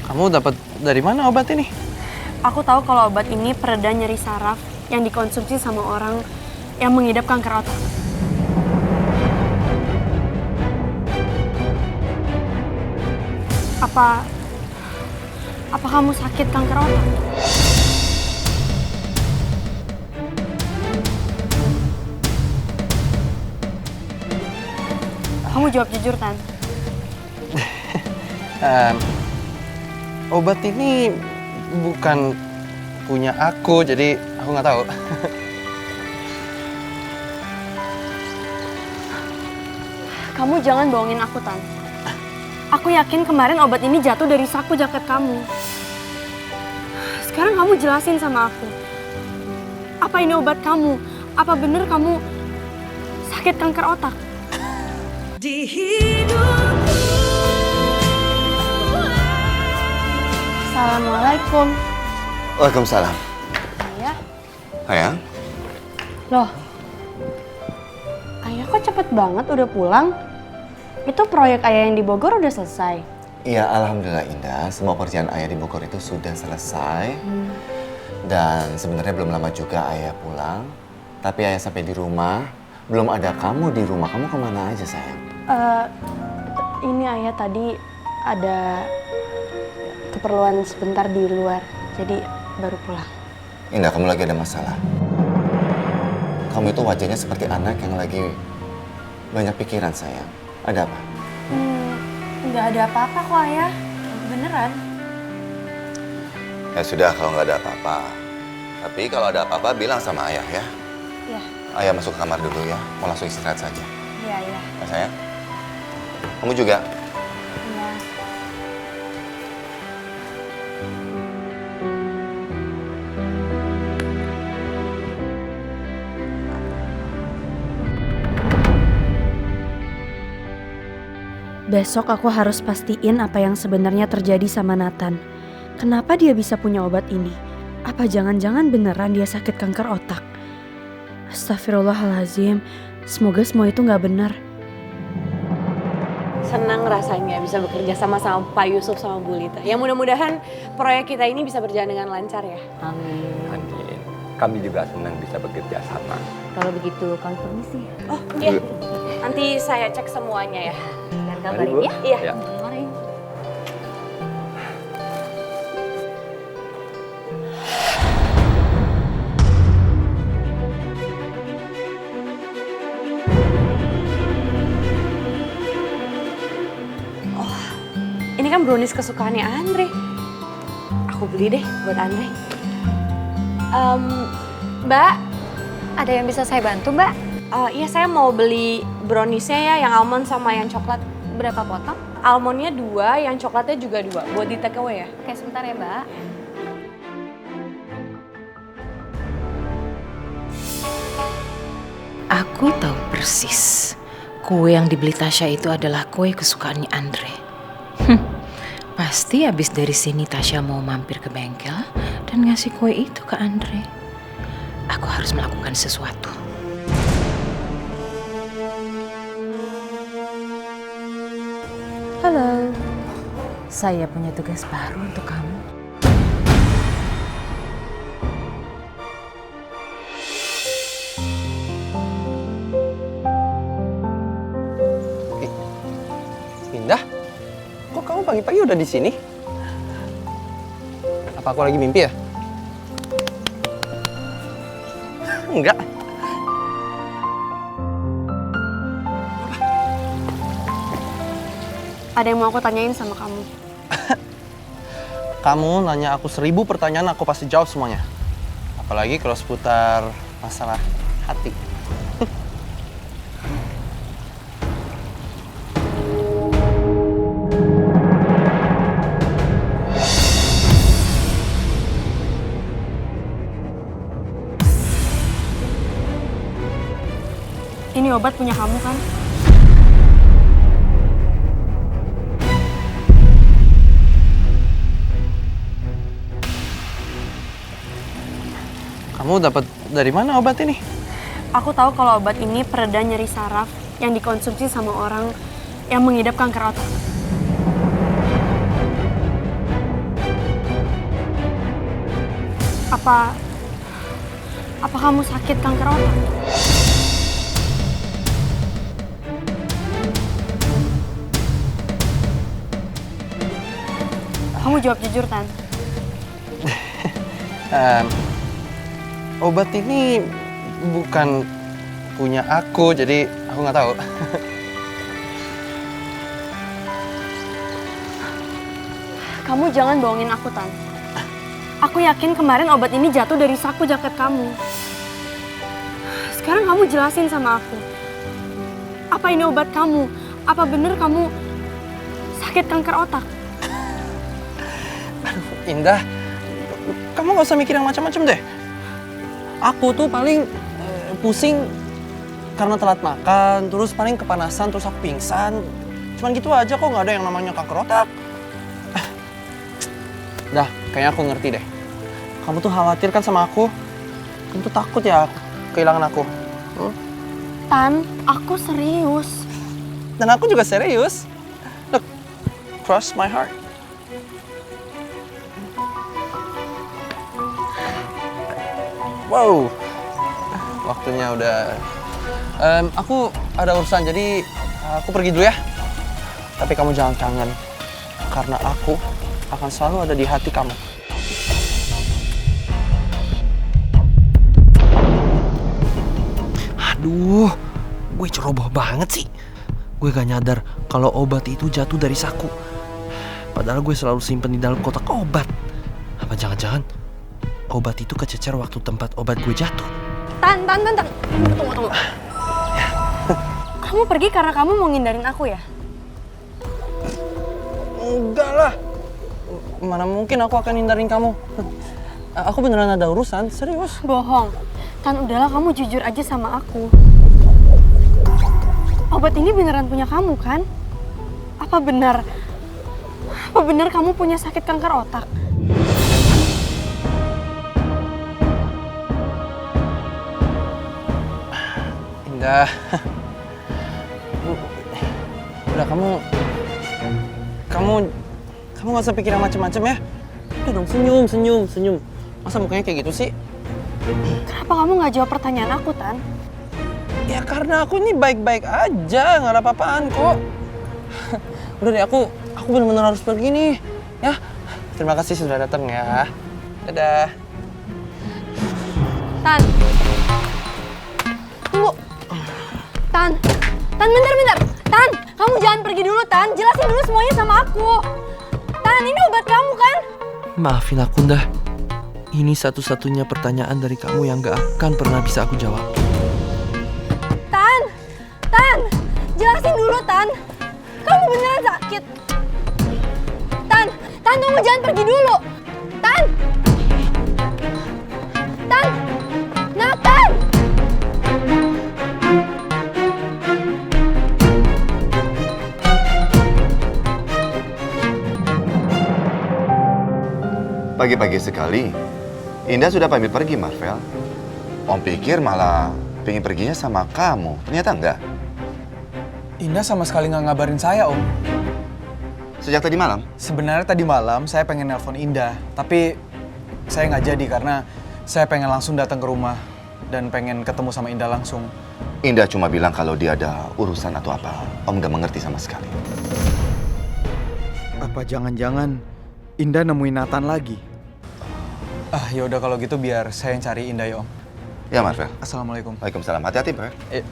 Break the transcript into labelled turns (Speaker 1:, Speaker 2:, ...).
Speaker 1: Kamu dapat dari mana obat ini?
Speaker 2: Aku tahu kalau obat ini pereda nyeri saraf yang dikonsumsi sama orang yang mengidap kanker otak. Apa kamu sakit kanker otak? Kamu jawab jujur, Tan.
Speaker 1: Obat ini bukan punya aku, jadi aku nggak tahu.
Speaker 2: Kamu jangan bohongin aku, Tan. Aku yakin kemarin obat ini jatuh dari saku jaket kamu. Sekarang kamu jelasin sama aku. Apa ini obat kamu? Apa bener kamu sakit kanker otak?
Speaker 3: Di hidupku.
Speaker 2: Assalamualaikum.
Speaker 4: Waalaikumsalam.
Speaker 2: Ayah?
Speaker 4: Ayah?
Speaker 2: Loh, Ayah kok cepet banget udah pulang? Itu proyek Ayah yang di Bogor udah selesai?
Speaker 4: Iya, alhamdulillah Indah. Semua pekerjaan Ayah di Bogor itu sudah selesai. Dan sebenarnya belum lama juga Ayah pulang. Tapi Ayah sampai di rumah, belum ada kamu di rumah. Kamu kemana aja, sayang?
Speaker 2: Ini Ayah tadi ada keperluan sebentar di luar, jadi baru pulang.
Speaker 4: Indah, kamu lagi ada masalah. Kamu itu wajahnya seperti anak yang lagi banyak pikiran, sayang. Ada apa?
Speaker 2: Nggak ada apa-apa kok, Ayah. Beneran.
Speaker 4: Ya sudah, kalau nggak ada apa-apa. Tapi kalau ada apa-apa, bilang sama Ayah ya.
Speaker 2: Iya.
Speaker 4: Ayah masuk ke kamar dulu ya. Mau langsung istirahat saja.
Speaker 2: Iya, iya.
Speaker 4: Ya, sayang? Kamu juga?
Speaker 2: Iya. Besok aku harus pastiin apa yang sebenarnya terjadi sama Nathan. Kenapa dia bisa punya obat ini? Apa jangan-jangan beneran dia sakit kanker otak? Astagfirullahaladzim, semoga semua itu nggak benar.
Speaker 5: Senang rasanya bisa bekerja sama Pak Yusuf sama Bu Lita. Ya mudah-mudahan proyek kita ini bisa berjalan dengan lancar ya.
Speaker 6: Amin. Kami juga senang bisa bekerja sama.
Speaker 7: Kalau begitu kami permisi.
Speaker 5: Oh iya, nanti saya cek semuanya ya.
Speaker 7: Dan kabarin ya.
Speaker 5: Iya.
Speaker 6: Ya.
Speaker 7: Mari.
Speaker 5: Ini kan brownies kesukaannya Andre. Aku beli deh buat Andre. Mbak,
Speaker 7: Ada yang bisa saya bantu, Mbak?
Speaker 5: iya saya mau beli browniesnya ya, yang almond sama yang coklat.
Speaker 7: Berapa potong?
Speaker 5: Almondnya 2, yang coklatnya juga 2. Buat di take away ya.
Speaker 7: Oke, sebentar ya, Mbak.
Speaker 8: Aku tahu persis kue yang dibeli Tasya itu adalah kue kesukaannya Andre. Pasti habis dari sini Tasya mau mampir ke bengkel dan ngasih kue itu ke Andre. Aku harus melakukan sesuatu. Halo, saya punya tugas baru untuk kamu.
Speaker 1: Indah, kok kamu pagi-pagi udah di sini? Apa aku lagi mimpi ya? Enggak.
Speaker 2: Ada yang mau aku tanyain sama kamu.
Speaker 1: Kamu nanya aku 1000 pertanyaan, aku pasti jawab semuanya. Apalagi kalau seputar masalah hati.
Speaker 2: Ini obat punya kamu kan?
Speaker 1: Kamu dapat dari mana obat ini?
Speaker 2: Aku tahu kalau obat ini pereda nyeri saraf yang dikonsumsi sama orang yang mengidap kanker otak. Apa kamu sakit kanker otak? Kamu jawab jujur, Tan.
Speaker 1: Obat ini bukan punya aku, jadi aku nggak tahu.
Speaker 2: Kamu jangan bohongin aku, Tan. Aku yakin kemarin obat ini jatuh dari saku jaket kamu. Sekarang kamu jelasin sama aku. Apa ini obat kamu? Apa bener kamu sakit kanker otak?
Speaker 1: Indah, kamu nggak usah mikir yang macam-macam deh. Aku tuh paling pusing karena telat makan, terus paling kepanasan, terus aku pingsan. Cuman gitu aja kok, nggak ada yang namanya kanker otak. Dah, kayaknya aku ngerti deh. Kamu tuh khawatir kan sama aku? Kamu tuh takut ya kehilangan aku?
Speaker 2: Tan, aku serius.
Speaker 1: Dan aku juga serius. Look, cross my heart. Wow, waktunya udah. Aku ada urusan, jadi aku pergi dulu ya. Tapi kamu jangan kangen, karena aku akan selalu ada di hati kamu.
Speaker 9: Aduh, gue ceroboh banget sih. Gue gak nyadar kalau obat itu jatuh dari saku. Padahal gue selalu simpen di dalam kotak obat. Apa jangan-jangan obat itu kececer waktu tempat obat gue jatuh?
Speaker 2: Tan. Tunggu. Kamu pergi karena kamu mau ngindarin aku ya?
Speaker 1: Enggak lah. Mana mungkin aku akan hindarin kamu. Aku beneran ada urusan, serius.
Speaker 2: Bohong. Tan, udahlah kamu jujur aja sama aku. Obat ini beneran punya kamu kan? Apa benar kamu punya sakit kanker otak?
Speaker 1: Indah. Udah, kamu nggak usah pikir yang macem-macem ya. Udah dong, senyum. Masa mukanya kayak gitu sih?
Speaker 2: Kenapa kamu nggak jawab pertanyaan aku, Tan?
Speaker 1: Ya karena aku ini baik-baik aja, nggak ada apa-apaan kok. Udah deh, aku bener-bener harus pergi nih. Ya, terima kasih sudah datang ya. Dadah.
Speaker 2: Tan. Tunggu. Tan, bentar. Tan, kamu jangan pergi dulu, Tan. Jelasin dulu semuanya sama aku. Tan, ini obat kamu kan?
Speaker 9: Maafin aku, Ndah. Ini satu-satunya pertanyaan dari kamu yang gak akan pernah bisa aku jawab.
Speaker 2: Tan, jelasin dulu, Tan. Kamu beneran sakit. Tan, tunggu, jangan pergi dulu. Tan, Nathan.
Speaker 4: Pagi-pagi sekali, Indah sudah pamit pergi, Marvel. Om pikir malah pengen perginya sama kamu. Ternyata enggak.
Speaker 10: Indah sama sekali nggak ngabarin saya, Om.
Speaker 4: Sejak tadi malam?
Speaker 10: Sebenarnya tadi malam saya pengen nelpon Indah, tapi saya nggak jadi karena saya pengen langsung datang ke rumah dan pengen ketemu sama Indah langsung.
Speaker 4: Indah cuma bilang kalau dia ada urusan atau apa. Om nggak mengerti sama sekali.
Speaker 10: Apa jangan-jangan Indah nemuin Nathan lagi? Ya udah kalau gitu biar saya yang cari Indah ya, Om.
Speaker 4: Ya, Marvel.
Speaker 10: Assalamualaikum.
Speaker 4: Waalaikumsalam. Hati-hati, Marvel.
Speaker 1: Eh,